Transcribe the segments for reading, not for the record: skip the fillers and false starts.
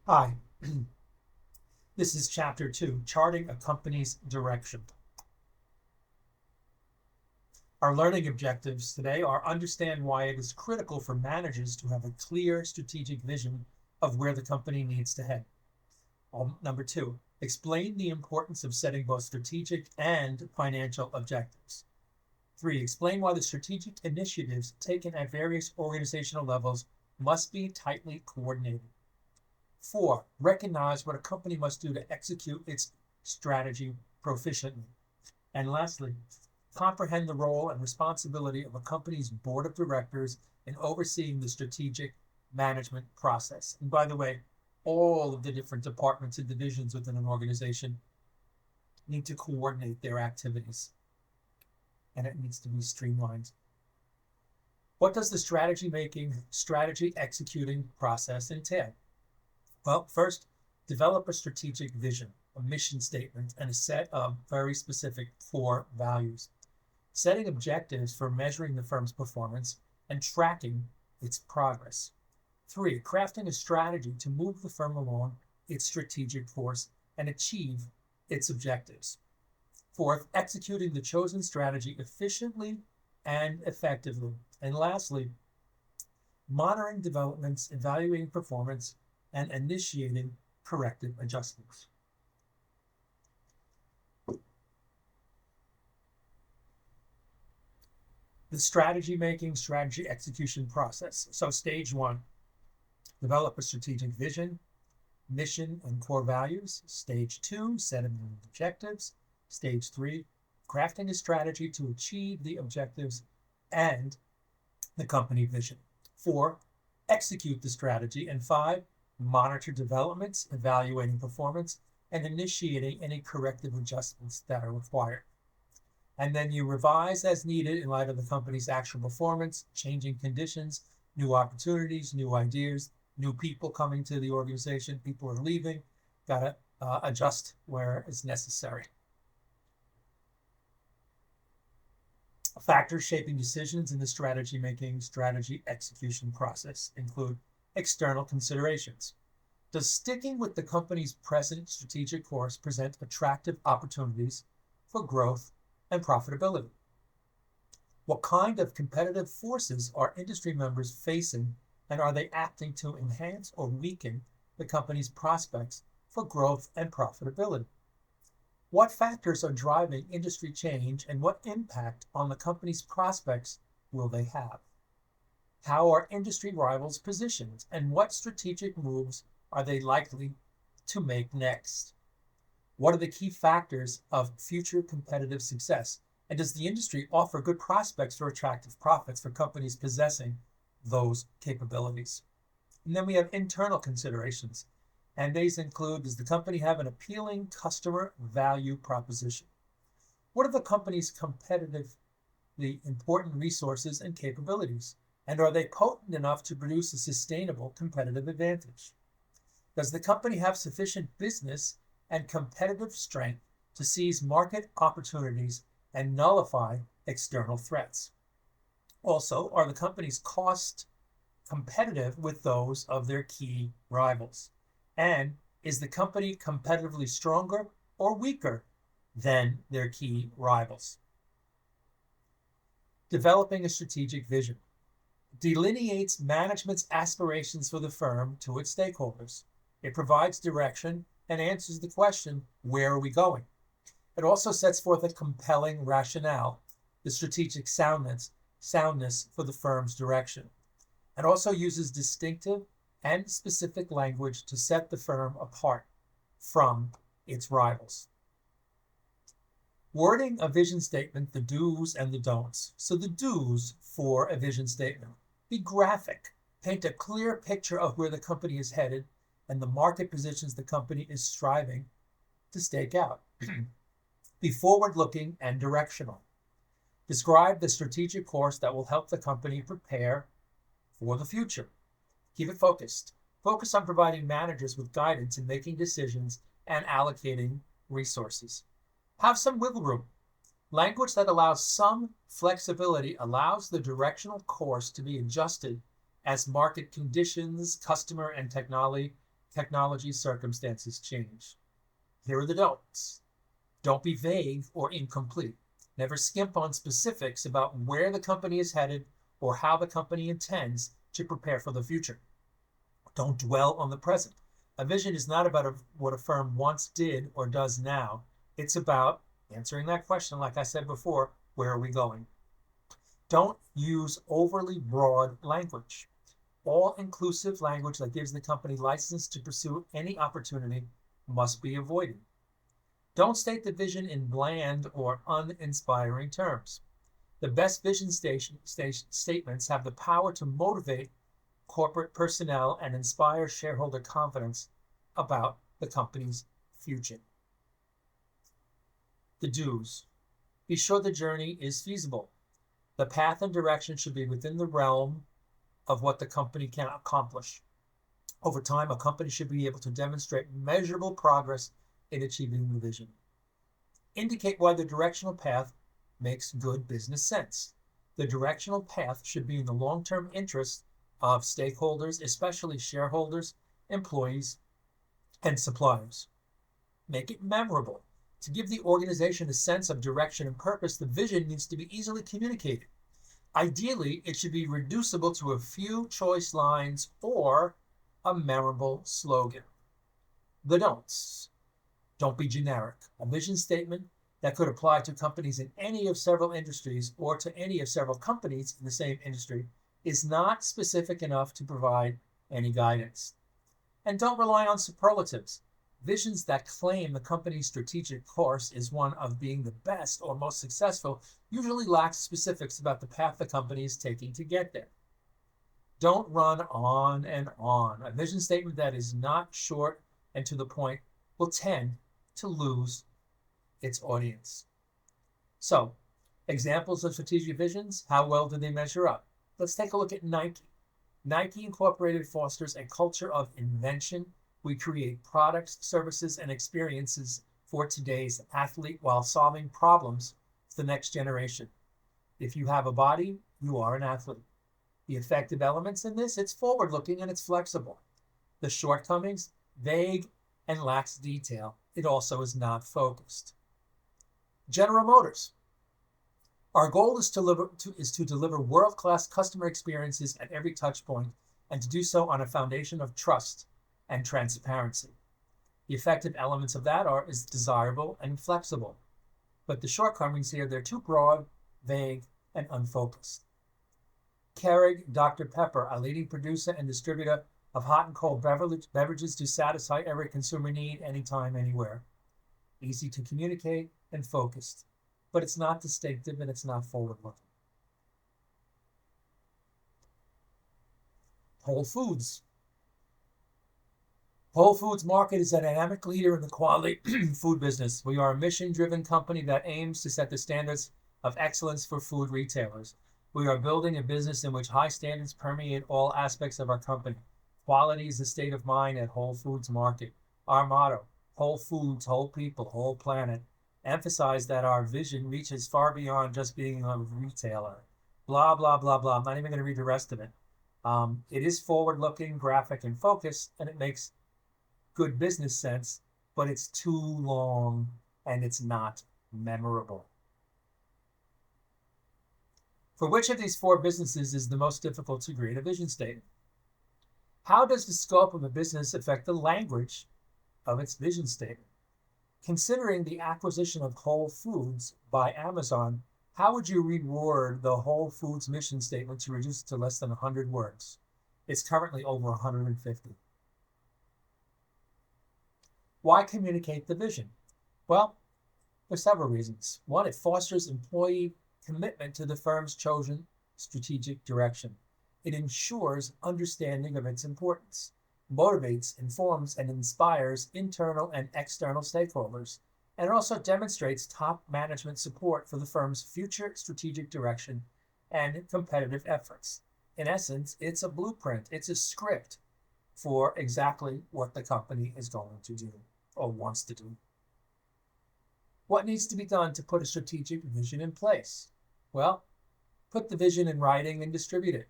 Hi, this is Chapter 2, Charting a Company's Direction. Our learning objectives today are understand why it is critical for managers to have a clear strategic vision of where the company needs to head. Number 2, explain the importance of setting both strategic and financial objectives. 3, explain why the strategic initiatives taken at various organizational levels must be tightly coordinated. 4, recognize what a company must do to execute its strategy proficiently. And lastly, comprehend the role and responsibility of a company's board of directors in overseeing the strategic management process. And by the way, all of the different departments and divisions within an organization need to coordinate their activities, and it needs to be streamlined. What does the strategy making, strategy executing process entail? Well, first, develop a strategic vision, a mission statement, and a set of very specific core values. Setting objectives for measuring the firm's performance and tracking its progress. 3, crafting a strategy to move the firm along its strategic course and achieve its objectives. 4, executing the chosen strategy efficiently and effectively. And lastly, monitoring developments, evaluating performance, and initiating corrective adjustments. The strategy making, strategy execution process. So stage 1, develop a strategic vision, mission, and core values. Stage 2, setting objectives. Stage 3, crafting a strategy to achieve the objectives and the company vision. 4, execute the strategy. And 5, monitor developments, evaluating performance, and initiating any corrective adjustments that are required. And then you revise as needed in light of the company's actual performance, changing conditions, new opportunities, new ideas, new people coming to the organization, people are leaving, got to adjust where it's necessary. Factors shaping decisions in the strategy making, strategy execution process include external considerations. Does sticking with the company's present strategic course present attractive opportunities for growth and profitability? What kind of competitive forces are industry members facing, and are they acting to enhance or weaken the company's prospects for growth and profitability? What factors are driving industry change, and what impact on the company's prospects will they have? How are industry rivals positioned, and what strategic moves are they likely to make next? What are the key factors of future competitive success? And does the industry offer good prospects for attractive profits for companies possessing those capabilities? And then we have internal considerations. And these include, does the company have an appealing customer value proposition? What are the company's competitively important resources and capabilities? And are they potent enough to produce a sustainable competitive advantage? Does the company have sufficient business and competitive strength to seize market opportunities and nullify external threats? Also, are the company's costs competitive with those of their key rivals? And is the company competitively stronger or weaker than their key rivals? Developing a strategic vision delineates management's aspirations for the firm to its stakeholders. It provides direction and answers the question, where are we going? It also sets forth a compelling rationale, the strategic soundness for the firm's direction. It also uses distinctive and specific language to set the firm apart from its rivals. Wording a vision statement, the do's and the don'ts. So the do's for a vision statement: be graphic, paint a clear picture of where the company is headed and the market positions the company is striving to stake out. Be forward-looking and directional. Describe the strategic course that will help the company prepare for the future. Keep it focused. Focus on providing managers with guidance in making decisions and allocating resources. Have some wiggle room. Language that allows some flexibility allows the directional course to be adjusted as market conditions, customer and technology technology circumstances change. Here are the don'ts. Don't be vague or incomplete. Never skimp on specifics about where the company is headed or how the company intends to prepare for the future. Don't dwell on the present. A vision is not about what a firm once did or does now. It's about answering that question, like I said before, where are we going? Don't use overly broad language. All-inclusive language that gives the company license to pursue any opportunity must be avoided. Don't state the vision in bland or uninspiring terms. The best vision statements have the power to motivate corporate personnel and inspire shareholder confidence about the company's future. The do's. Be sure the journey is feasible. The path and direction should be within the realm of what the company can accomplish. Over time, a company should be able to demonstrate measurable progress in achieving the vision. Indicate why the directional path makes good business sense. The directional path should be in the long-term interest of stakeholders, especially shareholders, employees, and suppliers. Make it memorable. To give the organization a sense of direction and purpose, the vision needs to be easily communicated. Ideally, it should be reducible to a few choice lines or a memorable slogan. The don'ts. Don't be generic. A vision statement that could apply to companies in any of several industries or to any of several companies in the same industry is not specific enough to provide any guidance. And don't rely on superlatives. Visions that claim the company's strategic course is one of being the best or most successful usually lack specifics about the path the company is taking to get there. Don't run on and on. A vision statement that is not short and to the point will tend to lose its audience. So, examples of strategic visions, how well do they measure up? Let's take a look at Nike. Nike Incorporated fosters a culture of invention. We create products, services, and experiences for today's athlete while solving problems for the next generation. If you have a body, you are an athlete. The effective elements in this, it's forward-looking and it's flexible. The shortcomings, vague and lacks detail. It also is not focused. General Motors. Our goal is to deliver world-class customer experiences at every touch point and to do so on a foundation of trust and transparency. The effective elements of that is desirable and flexible. But the shortcomings here, they're too broad, vague, and unfocused. Keurig Dr. Pepper, a leading producer and distributor of hot and cold beverages to satisfy every consumer need anytime, anywhere. Easy to communicate and focused, but it's not distinctive and it's not forward-looking. Whole Foods. Whole Foods Market is a dynamic leader in the quality food business. We are a mission-driven company that aims to set the standards of excellence for food retailers. We are building a business in which high standards permeate all aspects of our company. Quality is the state of mind at Whole Foods Market. Our motto, Whole Foods, Whole People, Whole Planet, emphasize that our vision reaches far beyond just being a retailer. Blah, blah, blah, blah. I'm not even going to read the rest of it. It is forward-looking, graphic, and focused, and it makes good business sense, but it's too long and it's not memorable. For which of these four businesses is the most difficult to create a vision statement? How does the scope of a business affect the language of its vision statement? Considering the acquisition of Whole Foods by Amazon, how would you reword the Whole Foods mission statement to reduce it to less than 100 words? It's currently over 150. Why communicate the vision? Well, for several reasons. One, it fosters employee commitment to the firm's chosen strategic direction. It ensures understanding of its importance, motivates, informs, and inspires internal and external stakeholders, and it also demonstrates top management support for the firm's future strategic direction and competitive efforts. In essence, it's a blueprint, it's a script for exactly what the company is going to do or wants to do. What needs to be done to put a strategic vision in place? Well, put the vision in writing and distribute it.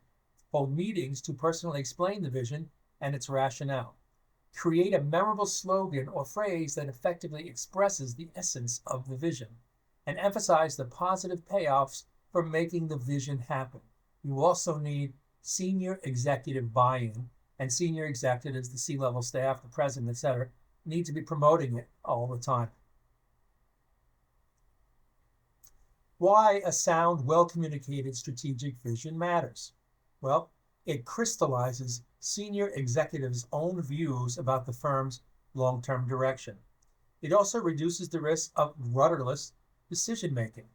Hold meetings to personally explain the vision and its rationale. Create a memorable slogan or phrase that effectively expresses the essence of the vision, and emphasize the positive payoffs for making the vision happen. You also need senior executive buy-in, and senior executives, the C-level staff, the president, etc., need to be promoting it all the time. Why a sound, well-communicated strategic vision matters. Well, it crystallizes senior executives' own views about the firm's long-term direction. It also reduces the risk of rudderless decision-making,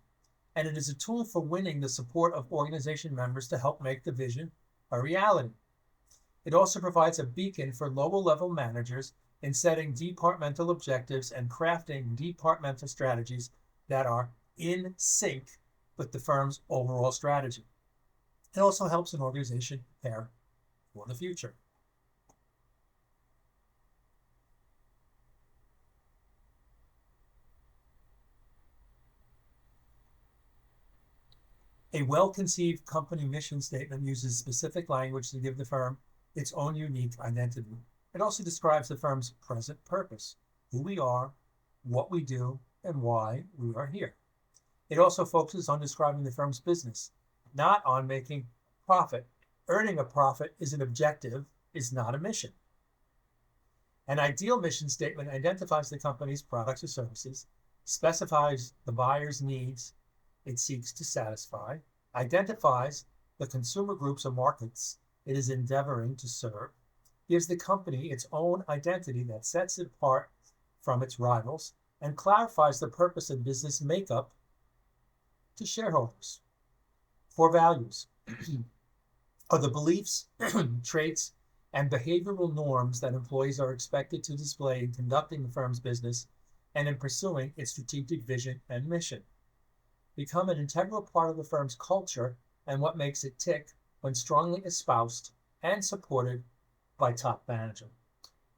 and it is a tool for winning the support of organization members to help make the vision a reality. It also provides a beacon for lower-level managers in setting departmental objectives and crafting departmental strategies that are in sync with the firm's overall strategy. It also helps an organization prepare for the future. A well-conceived company mission statement uses specific language to give the firm its own unique identity. It also describes the firm's present purpose, who we are, what we do, and why we are here. It also focuses on describing the firm's business, not on making profit. Earning a profit is an objective, is not a mission. An ideal mission statement identifies the company's products or services, specifies the buyer's needs it seeks to satisfy, identifies the consumer groups or markets it is endeavoring to serve, gives the company its own identity that sets it apart from its rivals, and clarifies the purpose and business makeup to shareholders. Core values are the beliefs, traits, and behavioral norms that employees are expected to display in conducting the firm's business and in pursuing its strategic vision and mission. Become an integral part of the firm's culture and what makes it tick when strongly espoused and supported by top management.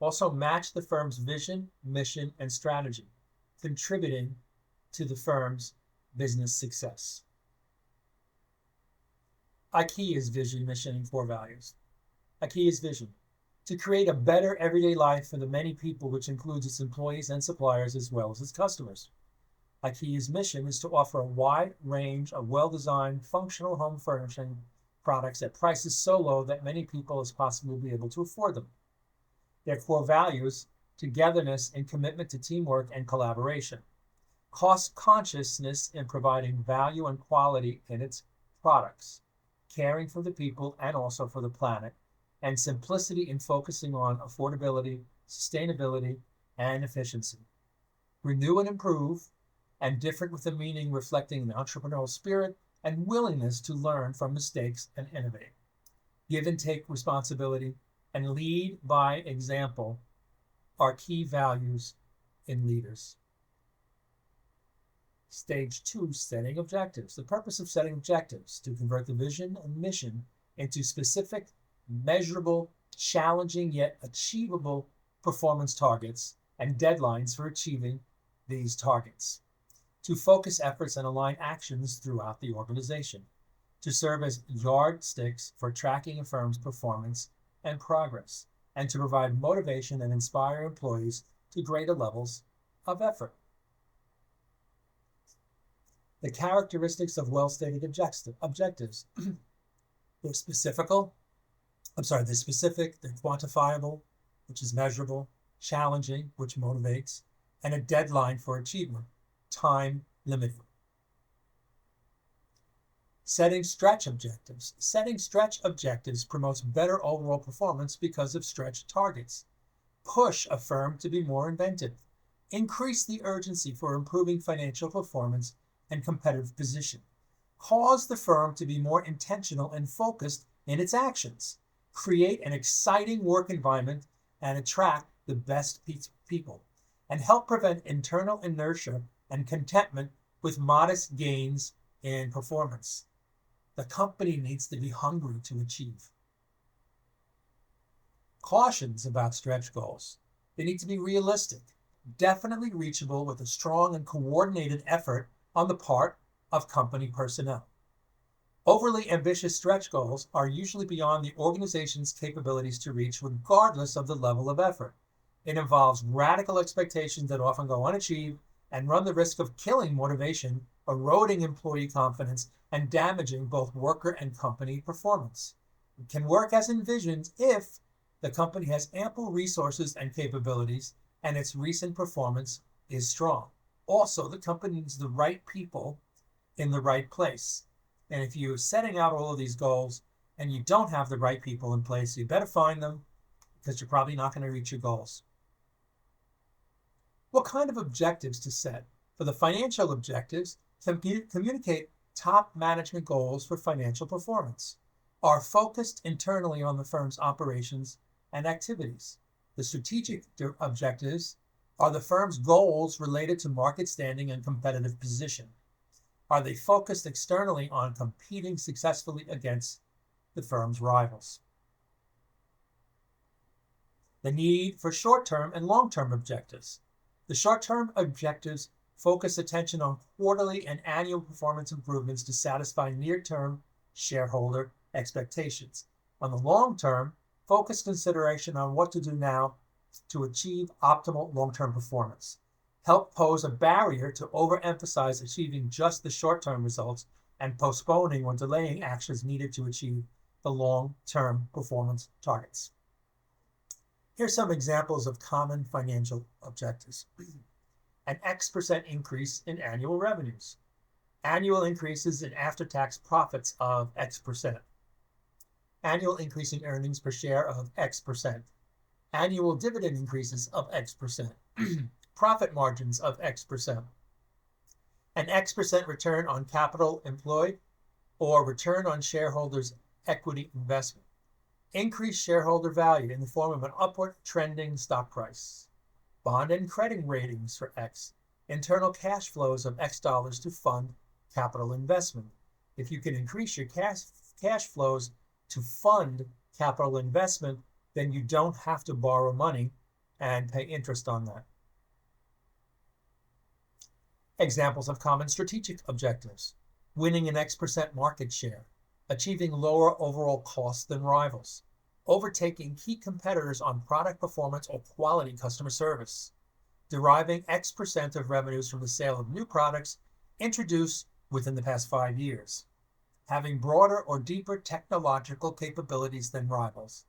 Also match the firm's vision, mission, and strategy, contributing to the firm's business success. IKEA's vision, mission, and core values. IKEA's vision: to create a better everyday life for the many people, which includes its employees and suppliers as well as its customers. IKEA's mission is to offer a wide range of well-designed, functional home furnishing products at prices so low that many people as possible will be able to afford them. Their core values: togetherness and commitment to teamwork and collaboration, cost consciousness in providing value and quality in its products, caring for the people and also for the planet, and simplicity in focusing on affordability, sustainability, and efficiency. Renew and improve, and different with a meaning reflecting an entrepreneurial spirit and willingness to learn from mistakes and innovate. Give and take responsibility and lead by example are key values in leaders. Stage 2, setting objectives. The purpose of setting objectives: to convert the vision and mission into specific, measurable, challenging yet achievable performance targets and deadlines for achieving these targets. To focus efforts and align actions throughout the organization. To serve as yardsticks for tracking a firm's performance and progress, and to provide motivation and inspire employees to greater levels of effort. The characteristics of well-stated objectives. They're specific, they're quantifiable, which is measurable, challenging, which motivates, and a deadline for achievement, time limited. Setting stretch objectives. Setting stretch objectives promotes better overall performance because of stretch targets. Push a firm to be more inventive. Increase the urgency for improving financial performance and competitive position. Cause the firm to be more intentional and focused in its actions. Create an exciting work environment and attract the best people. And help prevent internal inertia and contentment with modest gains in performance. The company needs to be hungry to achieve. Cautions about stretch goals. They need to be realistic, definitely reachable with a strong and coordinated effort on the part of company personnel. Overly ambitious stretch goals are usually beyond the organization's capabilities to reach regardless of the level of effort. It involves radical expectations that often go unachieved and run the risk of killing motivation, eroding employee confidence, and damaging both worker and company performance. It can work as envisioned if the company has ample resources and capabilities and its recent performance is strong. Also, the company needs the right people in the right place. And if you're setting out all of these goals and you don't have the right people in place, you better find them because you're probably not going to reach your goals. What kind of objectives to set? For the financial objectives, communicate top management goals for financial performance. Are focused internally on the firm's operations and activities. The strategic objectives are the firm's goals related to market standing and competitive position. Are they focused externally on competing successfully against the firm's rivals? The need for short-term and long-term objectives. The short-term objectives focus attention on quarterly and annual performance improvements to satisfy near-term shareholder expectations. On the long term, focus consideration on what to do now to achieve optimal long-term performance. Help pose a barrier to overemphasize achieving just the short-term results and postponing or delaying actions needed to achieve the long-term performance targets. Here's some examples of common financial objectives. An X% increase in annual revenues. Annual increases in after-tax profits of X%. Annual increase in earnings per share of X%. Annual dividend increases of X%. Profit margins of X%. An X% return on capital employed or return on shareholders' equity investment. Increase shareholder value in the form of an upward trending stock price. Bond and credit ratings for X. Internal cash flows of X dollars to fund capital investment. If you can increase your cash flows to fund capital investment, then you don't have to borrow money and pay interest on that. Examples of common strategic objectives. Winning an X% market share. Achieving lower overall costs than rivals. Overtaking key competitors on product performance or quality customer service. Deriving X% of revenues from the sale of new products introduced within the past 5 years. Having broader or deeper technological capabilities than rivals.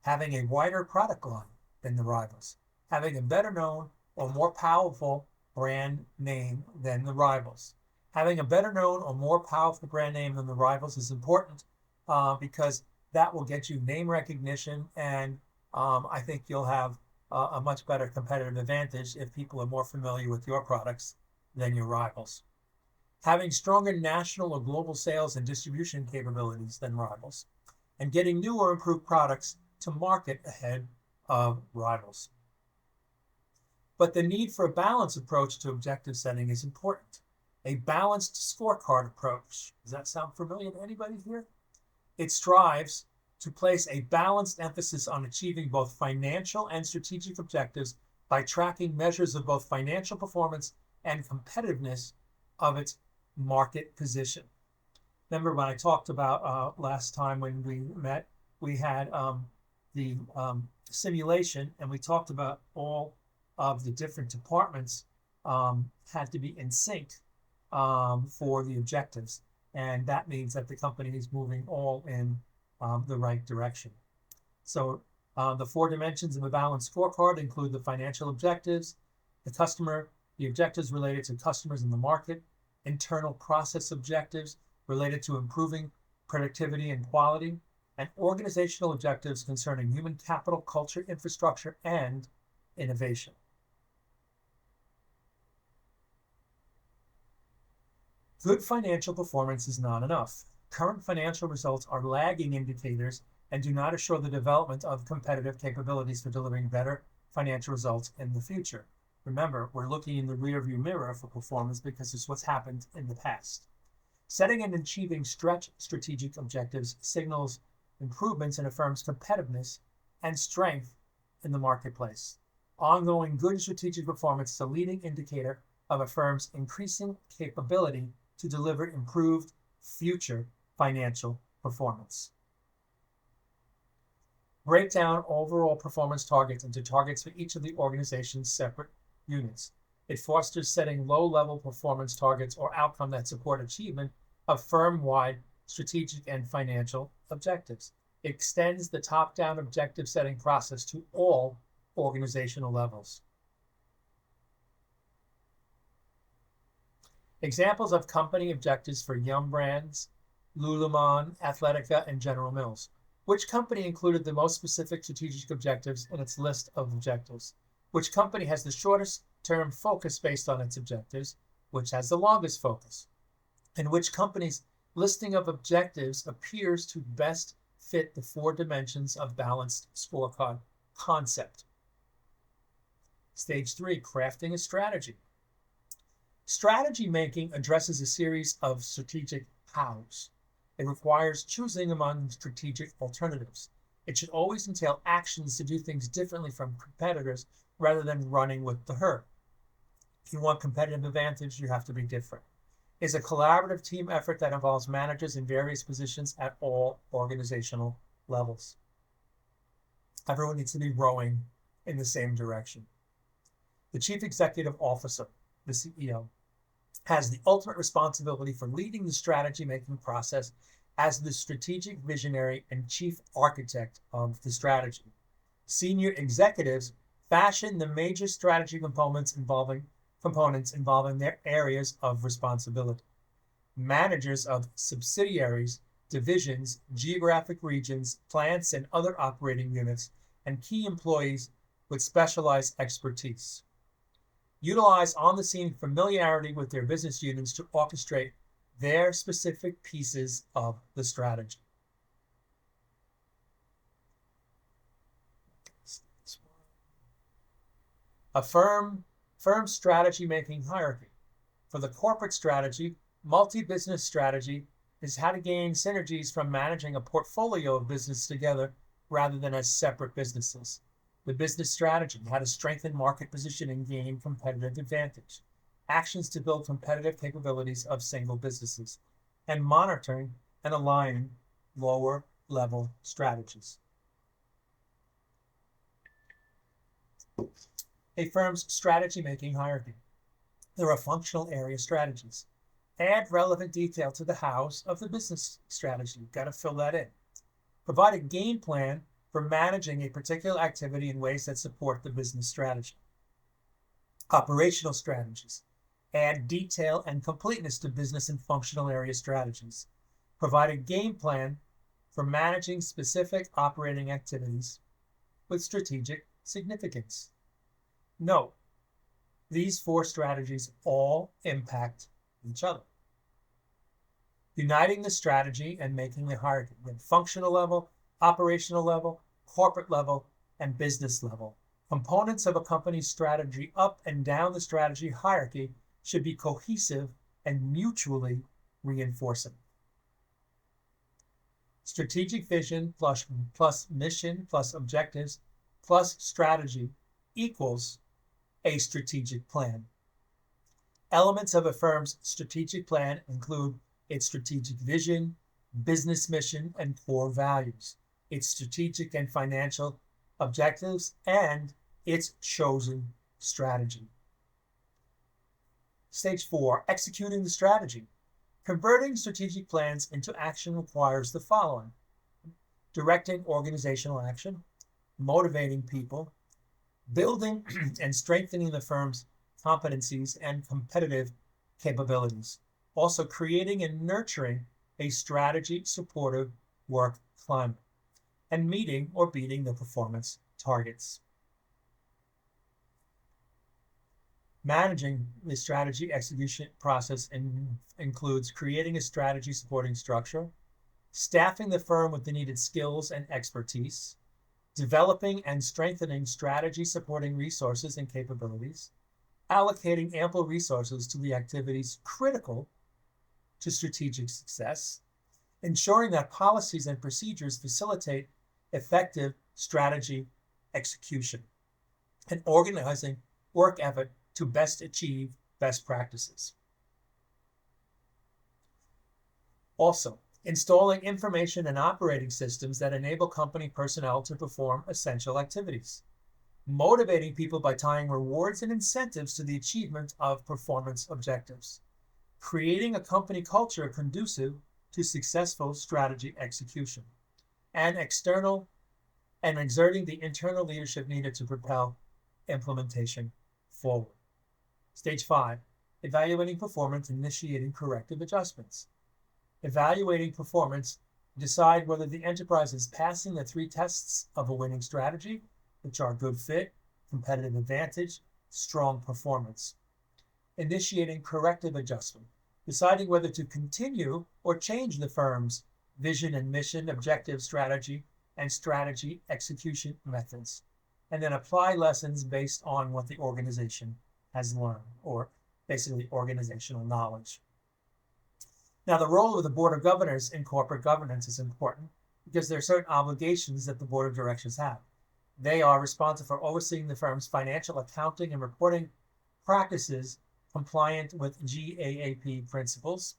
Having a wider product line than the rivals. Having a better known or more powerful brand name than the rivals. Having a better known or more powerful brand name than the rivals is important because that will get you name recognition, and I think you'll have a much better competitive advantage if people are more familiar with your products than your rivals. Having stronger national or global sales and distribution capabilities than rivals, and getting new or improved products to market ahead of rivals. But the need for a balanced approach to objective setting is important. A balanced scorecard approach. Does that sound familiar to anybody here? It strives to place a balanced emphasis on achieving both financial and strategic objectives by tracking measures of both financial performance and competitiveness of its market position. Remember when I talked about last time when we met, we had the simulation, and we talked about all of the different departments had to be in sync for the objectives. And that means that the company is moving all in the right direction. So the 4 dimensions of a balanced scorecard include the financial objectives, the objectives related to customers in the market, internal process objectives related to improving productivity and quality, and organizational objectives concerning human capital, culture, infrastructure, and innovation. Good financial performance is not enough. Current financial results are lagging indicators and do not assure the development of competitive capabilities for delivering better financial results in the future. Remember, we're looking in the rearview mirror for performance because it's what's happened in the past. Setting and achieving stretch strategic objectives signals improvements in a firm's competitiveness and strength in the marketplace. Ongoing good strategic performance is a leading indicator of a firm's increasing capability to deliver improved future financial performance. Break down overall performance targets into targets for each of the organization's separate units. It fosters setting low-level performance targets or outcomes that support achievement of firm-wide strategic and financial objectives. It extends the top-down objective setting process to all organizational levels. Examples of company objectives for Yum Brands, Lululemon, Athletica, and General Mills. Which company included the most specific strategic objectives in its list of objectives? Which company has the shortest term focus based on its objectives? Which has the longest focus? And which company's listing of objectives appears to best fit the 4 dimensions of balanced scorecard concept? Stage 3, crafting a strategy. Strategy making addresses a series of strategic hows. It requires choosing among strategic alternatives. It should always entail actions to do things differently from competitors rather than running with the herd. If you want competitive advantage, you have to be different. It's a collaborative team effort that involves managers in various positions at all organizational levels. Everyone needs to be rowing in the same direction. The Chief Executive Officer, the CEO, has the ultimate responsibility for leading the strategy-making process as the strategic visionary and chief architect of the strategy. Senior executives fashion the major strategy components involving their areas of responsibility. Managers of subsidiaries, divisions, geographic regions, plants, and other operating units, and key employees with specialized expertise utilize on-the-scene familiarity with their business units to orchestrate their specific pieces of the strategy. A firm strategy-making hierarchy. For the corporate strategy, multi-business strategy is how to gain synergies from managing a portfolio of business together rather than as separate businesses. The business strategy, how to strengthen market position and gain competitive advantage. Actions to build competitive capabilities of single businesses. And monitoring and aligning lower level strategies. A firm's strategy making hierarchy. There are functional area strategies. Add relevant detail to the hows of the business strategy. You've got to fill that in. Provide a game plan for managing a particular activity in ways that support the business strategy. Operational strategies. Add detail and completeness to business and functional area strategies. Provide a game plan for managing specific operating activities with strategic significance. Note, these 4 strategies all impact each other. Uniting the strategy and making the hierarchy at functional level, operational level, corporate level, and business level. Components of a company's strategy up and down the strategy hierarchy should be cohesive and mutually reinforcing. Strategic vision plus mission plus objectives plus strategy equals a strategic plan. Elements of a firm's strategic plan include its strategic vision, business mission, and core values, its strategic and financial objectives, and its chosen strategy. Stage 4, executing the strategy. Converting strategic plans into action requires the following: directing organizational action, motivating people, building and strengthening the firm's competencies and competitive capabilities. Also creating and nurturing a strategy-supportive work climate, and meeting or beating the performance targets. Managing the strategy execution process includes creating a strategy supporting structure, staffing the firm with the needed skills and expertise, developing and strengthening strategy supporting resources and capabilities, allocating ample resources to the activities critical to strategic success, ensuring that policies and procedures facilitate effective strategy execution, and organizing work effort to best achieve best practices. Also, Installing information and operating systems that enable company personnel to perform essential activities. Motivating people by tying rewards and incentives to the achievement of performance objectives. Creating a company culture conducive to successful strategy execution. And exerting the internal leadership needed to propel implementation forward. Stage 5, evaluating performance, initiating corrective adjustments. Evaluating performance, decide whether the enterprise is passing the 3 tests of a winning strategy, which are good fit, competitive advantage, strong performance. Initiating corrective adjustment, deciding whether to continue or change the firm's vision and mission, objective strategy, and strategy execution methods, and then apply lessons based on what the organization has learned, or basically organizational knowledge. Now, the role of the board of governors in corporate governance is important because there are certain obligations that the board of directors have. They are responsible for overseeing the firm's financial accounting and reporting practices compliant with GAAP principles,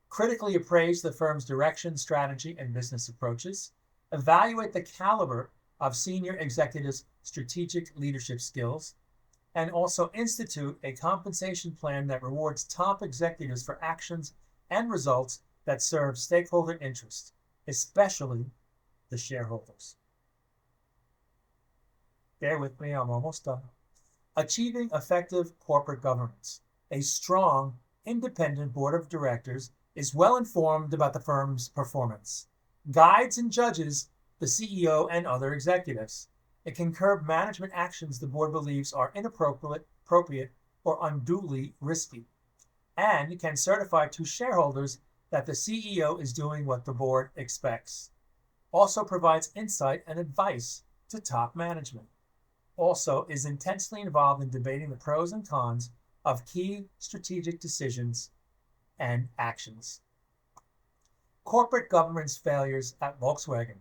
critically appraise the firm's direction, strategy, and business approaches, evaluate the caliber of senior executives' strategic leadership skills, and also institute a compensation plan that rewards top executives for actions and results that serve stakeholder interests, especially the shareholders. Bear with me, I'm almost done. Achieving effective corporate governance. A strong, independent board of directors is well informed about the firm's performance, guides and judges the CEO and other executives. It can curb management actions the board believes are inappropriate, or unduly risky, and can certify to shareholders that the CEO is doing what the board expects. Also provides insight and advice to top management. Also is intensely involved in debating the pros and cons of key strategic decisions and actions. Corporate governance failures at Volkswagen.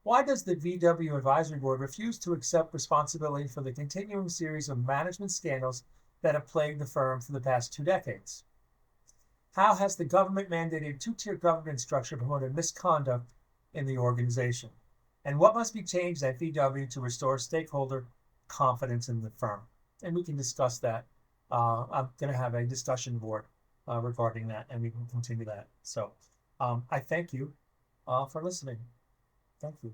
Why does the VW Advisory Board refuse to accept responsibility for the continuing series of management scandals that have plagued the firm for the past 2 decades? How has the government-mandated 2-tier governance structure promoted misconduct in the organization? And what must be changed at VW to restore stakeholder confidence in the firm? And we can discuss that. I'm going to have a discussion board regarding that, and we can continue that. So I thank you for listening. Thank you.